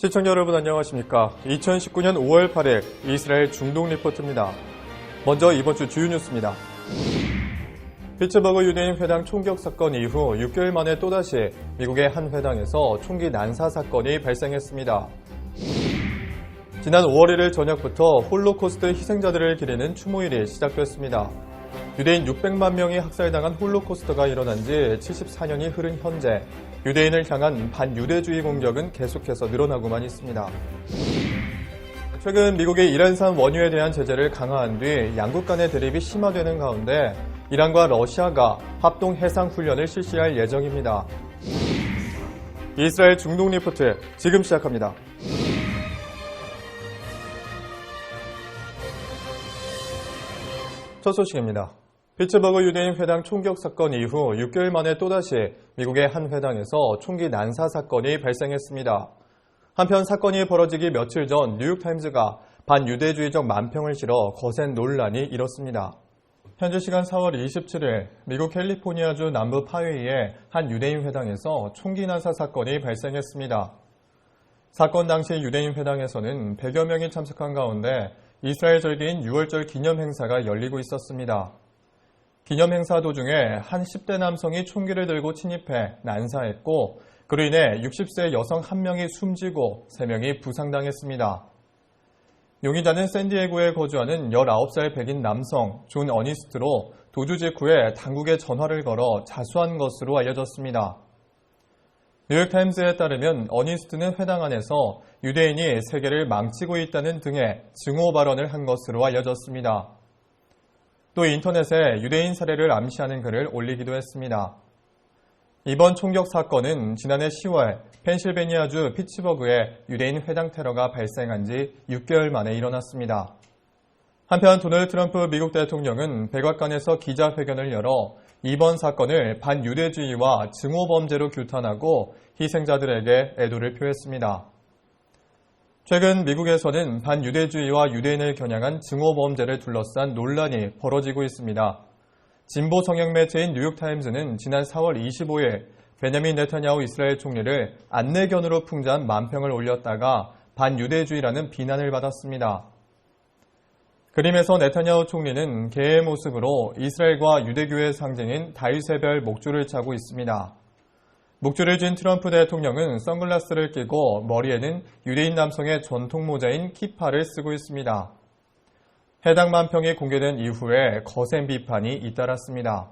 시청자 여러분 안녕하십니까? 2019년 5월 8일 이스라엘 중동 리포트입니다. 먼저 이번 주 주요 뉴스입니다. 피츠버그 유대인 회당 총격 사건 이후 6개월 만에 또다시 미국의 한 회당에서 총기 난사 사건이 발생했습니다. 지난 5월 1일 저녁부터 홀로코스트 희생자들을 기리는 추모일이 시작됐습니다. 유대인 600만 명이 학살당한 홀로코스트가 일어난 지 74년이 흐른 현재 유대인을 향한 반유대주의 공격은 계속해서 늘어나고만 있습니다. 최근 미국이 이란산 원유에 대한 제재를 강화한 뒤 양국 간의 대립이 심화되는 가운데 이란과 러시아가 합동 해상훈련을 실시할 예정입니다. 이스라엘 중동 리포트 지금 시작합니다. 첫 소식입니다. 피츠버그 유대인 회당 총격 사건 이후 6개월 만에 또다시 미국의 한 회당에서 총기 난사 사건이 발생했습니다. 한편 사건이 벌어지기 며칠 전 뉴욕타임즈가 반유대주의적 만평을 실어 거센 논란이 일었습니다. 현지 시간 4월 27일 미국 캘리포니아주 남부 파웨이의 한 유대인 회당에서 총기 난사 사건이 발생했습니다. 사건 당시 유대인 회당에서는 100여 명이 참석한 가운데 이스라엘 절기인 6월절 기념 행사가 열리고 있었습니다. 기념 행사 도중에 한 10대 남성이 총기를 들고 침입해 난사했고 그로 인해 60세 여성 1명이 숨지고 3명이 부상당했습니다. 용의자는 샌디에고에 거주하는 19살 백인 남성 존 어니스트로 도주 직후에 당국에 전화를 걸어 자수한 것으로 알려졌습니다. 뉴욕타임스에 따르면 어니스트는 회당 안에서 유대인이 세계를 망치고 있다는 등의 증오 발언을 한 것으로 알려졌습니다. 또 인터넷에 유대인 사례를 암시하는 글을 올리기도 했습니다. 이번 총격 사건은 지난해 10월 펜실베니아주 피츠버그에 유대인 회당 테러가 발생한 지 6개월 만에 일어났습니다. 한편 도널드 트럼프 미국 대통령은 백악관에서 기자회견을 열어 이번 사건을 반유대주의와 증오범죄로 규탄하고 희생자들에게 애도를 표했습니다. 최근 미국에서는 반유대주의와 유대인을 겨냥한 증오범죄를 둘러싼 논란이 벌어지고 있습니다. 진보 성향 매체인 뉴욕타임즈는 지난 4월 25일 베냐민 네타냐후 이스라엘 총리를 안내견으로 풍자한 만평을 올렸다가 반유대주의라는 비난을 받았습니다. 그림에서 네타냐후 총리는 개의 모습으로 이스라엘과 유대교의 상징인 다윗의 별 목줄을 차고 있습니다. 목줄을 쥔 트럼프 대통령은 선글라스를 끼고 머리에는 유대인 남성의 전통 모자인 키파를 쓰고 있습니다. 해당 만평이 공개된 이후에 거센 비판이 잇따랐습니다.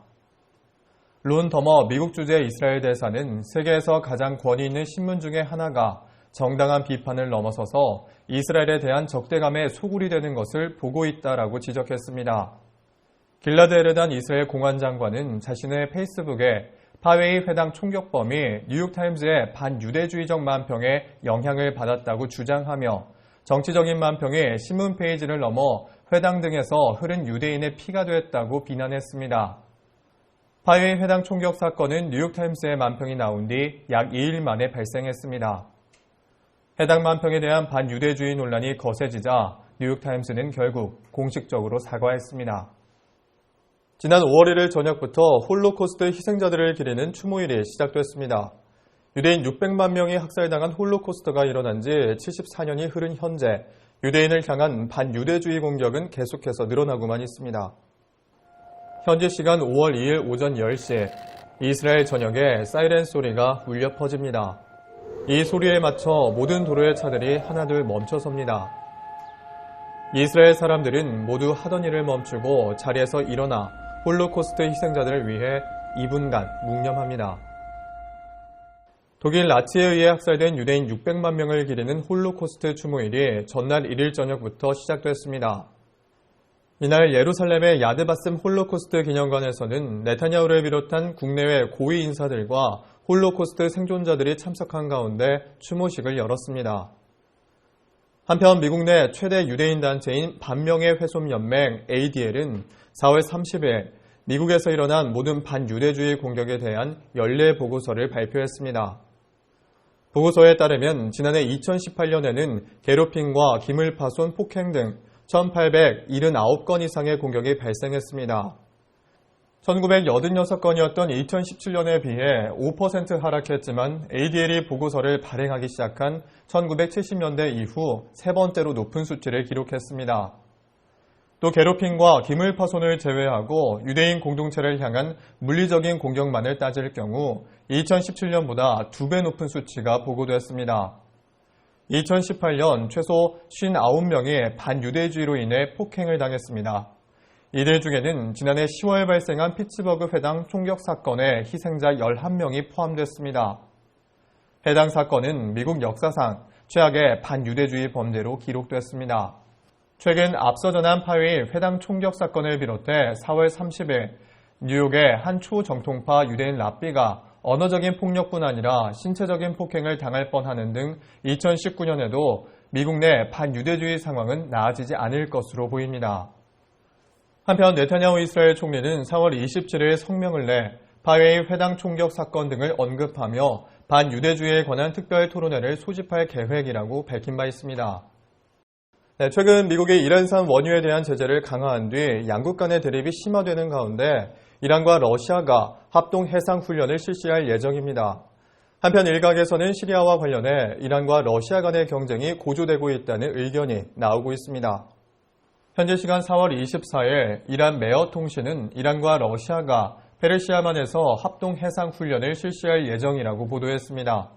론 더머 미국 주재 이스라엘 대사는 세계에서 가장 권위 있는 신문 중에 하나가 정당한 비판을 넘어서서 이스라엘에 대한 적대감에 소굴이 되는 것을 보고 있다라고 지적했습니다. 길라드 에르단 이스라엘 공안장관은 자신의 페이스북에 파웨이 회당 총격범이 뉴욕타임즈의 반유대주의적 만평에 영향을 받았다고 주장하며 정치적인 만평이 신문 페이지를 넘어 회당 등에서 흐른 유대인의 피가 됐다고 비난했습니다. 파웨이 회당 총격 사건은 뉴욕타임스의 만평이 나온 뒤 약 2일 만에 발생했습니다. 해당 만평에 대한 반유대주의 논란이 거세지자 뉴욕타임스는 결국 공식적으로 사과했습니다. 지난 5월 1일 저녁부터 홀로코스트 희생자들을 기리는 추모일이 시작됐습니다. 유대인 600만 명이 학살당한 홀로코스트가 일어난 지 74년이 흐른 현재 유대인을 향한 반유대주의 공격은 계속해서 늘어나고만 있습니다. 현지 시간 5월 2일 오전 10시 이스라엘 전역에 사이렌 소리가 울려 퍼집니다. 이 소리에 맞춰 모든 도로의 차들이 하나둘 멈춰섭니다. 이스라엘 사람들은 모두 하던 일을 멈추고 자리에서 일어나 홀로코스트 희생자들을 위해 2분간 묵념합니다. 독일 나치에 의해 학살된 유대인 600만 명을 기리는 홀로코스트 추모일이 전날 1일 저녁부터 시작됐습니다. 이날 예루살렘의 야드바슴 홀로코스트 기념관에서는 네타냐후를 비롯한 국내외 고위 인사들과 홀로코스트 생존자들이 참석한 가운데 추모식을 열었습니다. 한편 미국 내 최대 유대인 단체인 반명예훼손연맹 ADL은 4월 30일 미국에서 일어난 모든 반유대주의 공격에 대한 연례 보고서를 발표했습니다. 보고서에 따르면 지난해 2018년에는 괴롭힘과 기물파손, 폭행 등 1,879건 이상의 공격이 발생했습니다. 1986건이었던 2017년에 비해 5% 하락했지만 ADL이 보고서를 발행하기 시작한 1970년대 이후 세 번째로 높은 수치를 기록했습니다. 또 괴롭힘과 기물 파손을 제외하고 유대인 공동체를 향한 물리적인 공격만을 따질 경우 2017년보다 2배 높은 수치가 보고됐습니다. 2018년 최소 59명이 반유대주의로 인해 폭행을 당했습니다. 이들 중에는 지난해 10월 발생한 피츠버그 회당 총격 사건의 희생자 11명이 포함됐습니다. 해당 사건은 미국 역사상 최악의 반유대주의 범죄로 기록됐습니다. 최근 앞서 전한 파웨이 회당 총격 사건을 비롯해 4월 30일 뉴욕의 한 초정통파 유대인 랍비가 언어적인 폭력뿐 아니라 신체적인 폭행을 당할 뻔하는 등 2019년에도 미국 내 반유대주의 상황은 나아지지 않을 것으로 보입니다. 한편 네타냐후 이스라엘 총리는 4월 27일 성명을 내 파웨이 회당 총격 사건 등을 언급하며 반유대주의에 관한 특별 토론회를 소집할 계획이라고 밝힌 바 있습니다. 최근 미국이 이란산 원유에 대한 제재를 강화한 뒤 양국 간의 대립이 심화되는 가운데 이란과 러시아가 합동 해상훈련을 실시할 예정입니다. 한편 일각에서는 시리아와 관련해 이란과 러시아 간의 경쟁이 고조되고 있다는 의견이 나오고 있습니다. 현지 시간 4월 24일 이란 메어 통신은 이란과 러시아가 페르시아만에서 합동 해상훈련을 실시할 예정이라고 보도했습니다.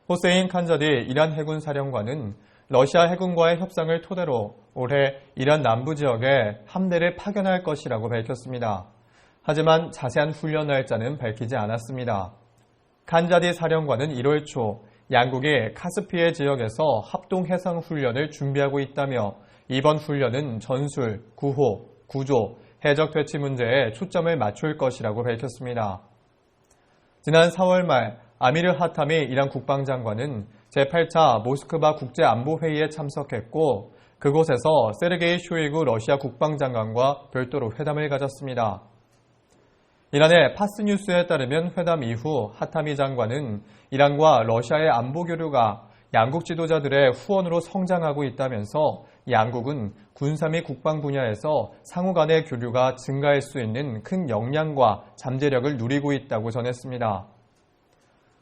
호세인 칸자디 이란 해군 사령관은 러시아 해군과의 협상을 토대로 올해 이란 남부 지역에 함대를 파견할 것이라고 밝혔습니다. 하지만 자세한 훈련 날짜는 밝히지 않았습니다. 칸자디 사령관은 1월 초 양국이 카스피해 지역에서 합동 해상 훈련을 준비하고 있다며 이번 훈련은 전술, 구호, 구조, 해적 퇴치 문제에 초점을 맞출 것이라고 밝혔습니다. 지난 4월 말 아미르 하타미 이란 국방장관은 제8차 모스크바 국제안보회의에 참석했고 그곳에서 세르게이 쇼이구 러시아 국방장관과 별도로 회담을 가졌습니다. 이란의 파스뉴스에 따르면 회담 이후 하타미 장관은 이란과 러시아의 안보 교류가 양국 지도자들의 후원으로 성장하고 있다면서 양국은 군사 및 국방 분야에서 상호 간의 교류가 증가할 수 있는 큰 역량과 잠재력을 누리고 있다고 전했습니다.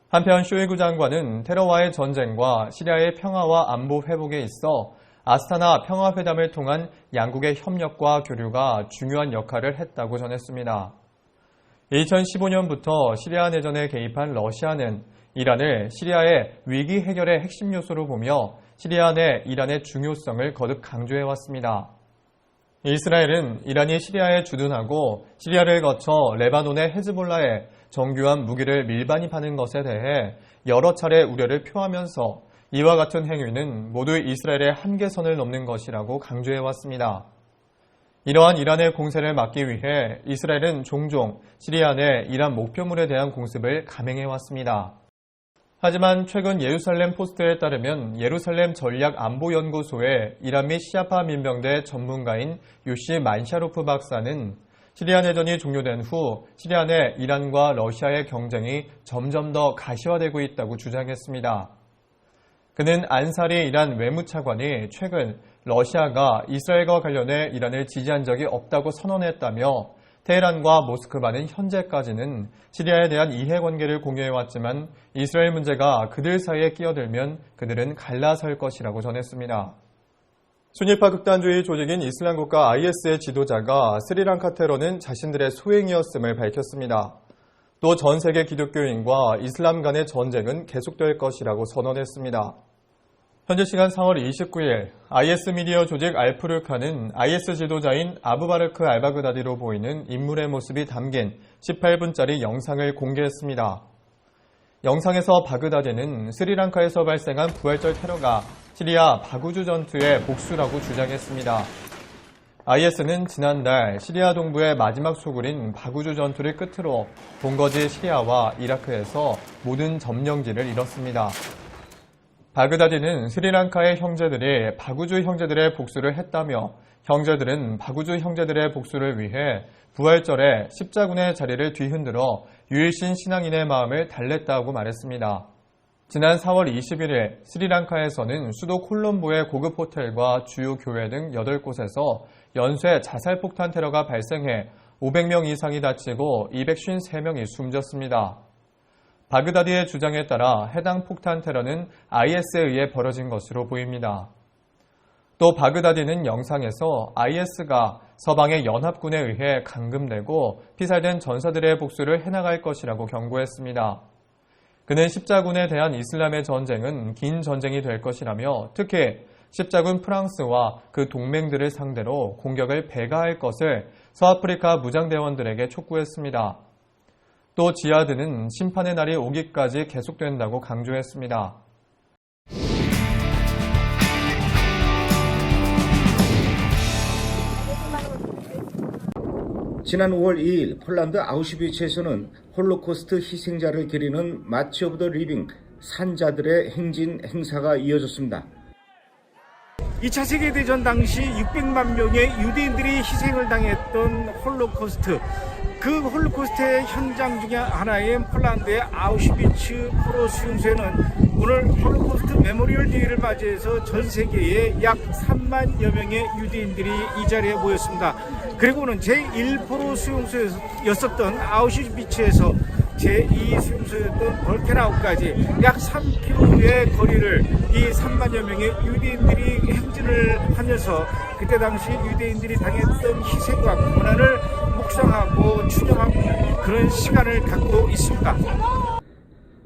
한편 쇼이구 장관은 테러와의 전쟁과 시리아의 평화와 안보 회복에 있어 아스타나 평화회담을 통한 양국의 협력과 교류가 중요한 역할을 했다고 전했습니다. 2015년부터 시리아 내전에 개입한 러시아는 이란을 시리아의 위기 해결의 핵심 요소로 보며 시리아 내 이란의 중요성을 거듭 강조해왔습니다. 이스라엘은 이란이 시리아에 주둔하고 시리아를 거쳐 레바논의 헤즈볼라에 정교한 무기를 밀반입하는 것에 대해 여러 차례 우려를 표하면서 이와 같은 행위는 모두 이스라엘의 한계선을 넘는 것이라고 강조해왔습니다. 이러한 이란의 공세를 막기 위해 이스라엘은 종종 시리아 내 이란 목표물에 대한 공습을 감행해왔습니다. 하지만 최근 예루살렘 포스트에 따르면 예루살렘 전략안보연구소의 이란 및 시아파 민병대 전문가인 유시 만샤로프 박사는 시리아 내전이 종료된 후 시리아 내 이란과 러시아의 경쟁이 점점 더 가시화되고 있다고 주장했습니다. 그는 안사리 이란 외무차관이 최근 러시아가 이스라엘과 관련해 이란을 지지한 적이 없다고 선언했다며 테헤란과 모스크바는 현재까지는 시리아에 대한 이해관계를 공유해왔지만 이스라엘 문제가 그들 사이에 끼어들면 그들은 갈라설 것이라고 전했습니다. 순위파 극단주의 조직인 이슬람국가 IS의 지도자가 스리랑카 테러는 자신들의 소행이었음을 밝혔습니다. 또 전 세계 기독교인과 이슬람 간의 전쟁은 계속될 것이라고 선언했습니다. 현지 시간 4월 29일 IS 미디어 조직 알푸르카는 IS 지도자인 아부바르크 알바그다디로 보이는 인물의 모습이 담긴 18분짜리 영상을 공개했습니다. 영상에서 바그다디는 스리랑카에서 발생한 부활절 테러가 시리아 바구주 전투의 복수라고 주장했습니다. IS는 지난달 시리아 동부의 마지막 소굴인 바구주 전투를 끝으로 본거지 시리아와 이라크에서 모든 점령지를 잃었습니다. 바그다디는 스리랑카의 형제들이 바구주 형제들의 복수를 했다며 형제들은 바구주 형제들의 복수를 위해 부활절에 십자군의 자리를 뒤흔들어 유일신 신앙인의 마음을 달랬다고 말했습니다. 지난 4월 21일 스리랑카에서는 수도 콜롬보의 고급 호텔과 주요 교회 등 8곳에서 연쇄 자살폭탄 테러가 발생해 500명 이상이 다치고 253명이 숨졌습니다. 바그다디의 주장에 따라 해당 폭탄 테러는 IS에 의해 벌어진 것으로 보입니다. 또 바그다디는 영상에서 IS가 서방의 연합군에 의해 감금되고 피살된 전사들의 복수를 해나갈 것이라고 경고했습니다. 그는 십자군에 대한 이슬람의 전쟁은 긴 전쟁이 될 것이라며 특히 십자군 프랑스와 그 동맹들을 상대로 공격을 배가할 것을 서아프리카 무장대원들에게 촉구했습니다. 또 지하드는 심판의 날이 오기까지 계속된다고 강조했습니다. 지난 5월 2일 폴란드 아우슈비츠에서는 홀로코스트 희생자를 기리는 마치 오브 더 리빙 산자들의 행진 행사가 이어졌습니다. 2차 세계대전 당시 600만 명의 유대인들이 희생을 당했던 홀로코스트, 그 홀로코스트의 현장 중에 하나인 폴란드의 아우슈비츠 포로 수용소에는 오늘 홀로코스트 메모리얼 데이를 맞이해서 전 세계에 약 3만여 명의 유대인들이 이 자리에 모였습니다. 그리고는 제1포로 수용소였었던 아우슈비츠에서 제2 수용소였던 벌케나우까지 약 3km의 거리를 이 3만여 명의 유대인들이 행진을 하면서 그때 당시 유대인들이 당했던 희생과 고난을 묵상하고 추념하고 그런 시간을 갖고 있습니다.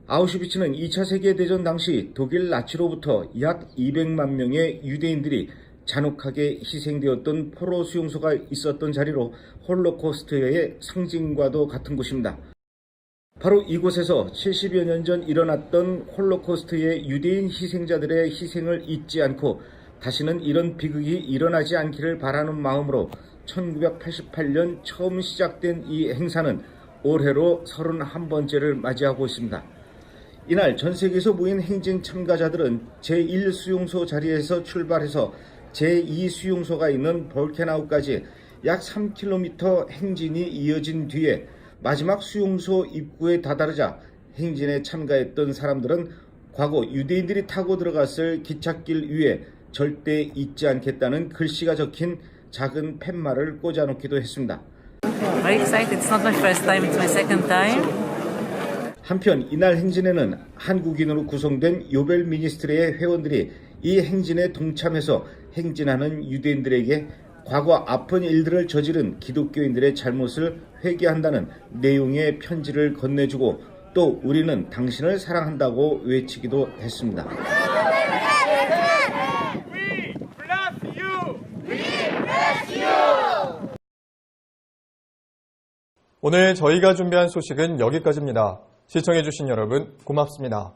아우슈비츠는 2차 세계대전 당시 독일 나치로부터 약 200만 명의 유대인들이 잔혹하게 희생되었던 포로 수용소가 있었던 자리로 홀로코스트의 상징과도 같은 곳입니다. 바로 이곳에서 70여 년 전 일어났던 홀로코스트의 유대인 희생자들의 희생을 잊지 않고 다시는 이런 비극이 일어나지 않기를 바라는 마음으로 1988년 처음 시작된 이 행사는 올해로 31번째를 맞이하고 있습니다. 이날 전 세계에서 모인 행진 참가자들은 제1 수용소 자리에서 출발해서 제2 수용소가 있는 벌케나우까지 약 3km 행진이 이어진 뒤에 마지막 수용소 입구에 다다르자 행진에 참가했던 사람들은 과거 유대인들이 타고 들어갔을 기찻길 위에 절대 잊지 않겠다는 글씨가 적힌 작은 팻말을 꽂아놓기도 했습니다. Very excited. It's not my first time, it's my second time. 한편 이날 행진에는 한국인으로 구성된 요벨 미니스트리의 회원들이 이 행진에 동참해서 행진하는 유대인들에게 과거 아픈 일들을 저지른 기독교인들의 잘못을 회개한다는 내용의 편지를 건네주고 또 우리는 당신을 사랑한다고 외치기도 했습니다. 오늘 저희가 준비한 소식은 여기까지입니다. 시청해주신 여러분 고맙습니다.